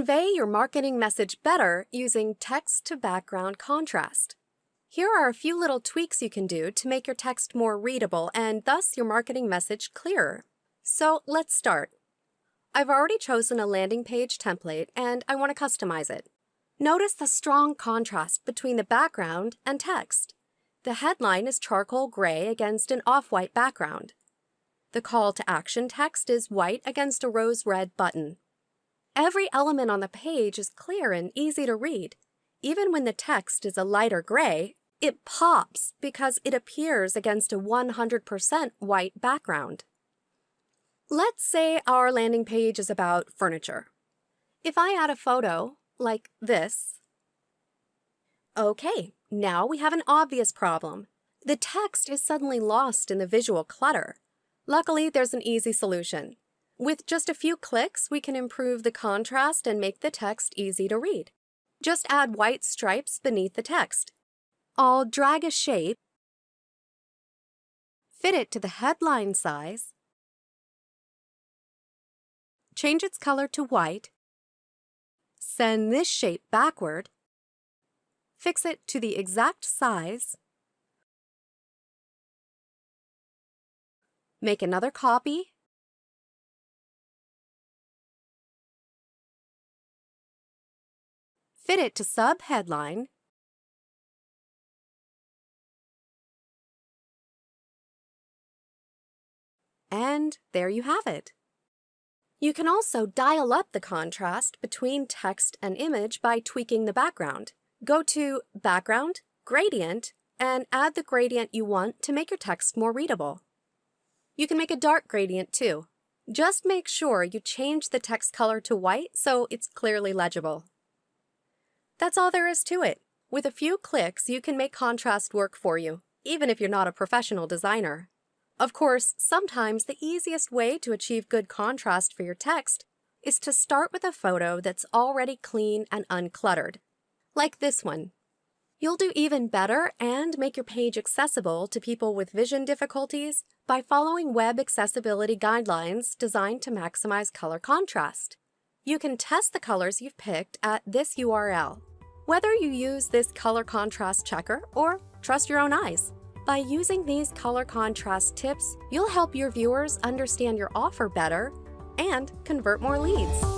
Convey your marketing message better using text-to-background contrast. Here are a few little tweaks you can do to make your text more readable and thus your marketing message clearer. So let's start. I've already chosen a landing page template and I want to customize it. Notice the strong contrast between the background and text. The headline is charcoal gray against an off-white background. The call to action text is white against a rose red button. Every element on the page is clear and easy to read. Even when the text is a lighter gray, it pops because it appears against a 100% white background. Let's say our landing page is about furniture. If I add a photo, like this, okay, now we have an obvious problem. The text is suddenly lost in the visual clutter. Luckily, there's an easy solution. With just a few clicks, we can improve the contrast and make the text easy to read. Just add white stripes beneath the text. I'll drag a shape, fit it to the headline size, change its color to white, send this shape backward, fix it to the exact size, make another copy, fit it to sub-headline, and there you have it. You can also dial up the contrast between text and image by tweaking the background. Go to Background, Gradient, and add the gradient you want to make your text more readable. You can make a dark gradient too. Just make sure you change the text color to white so it's clearly legible. That's all there is to it. With a few clicks, you can make contrast work for you, even if you're not a professional designer. Of course, sometimes the easiest way to achieve good contrast for your text is to start with a photo that's already clean and uncluttered, like this one. You'll do even better and make your page accessible to people with vision difficulties by following web accessibility guidelines designed to maximize color contrast. You can test the colors you've picked at this URL. Whether you use this color contrast checker or trust your own eyes. By using these color contrast tips, you'll help your viewers understand your offer better and convert more leads.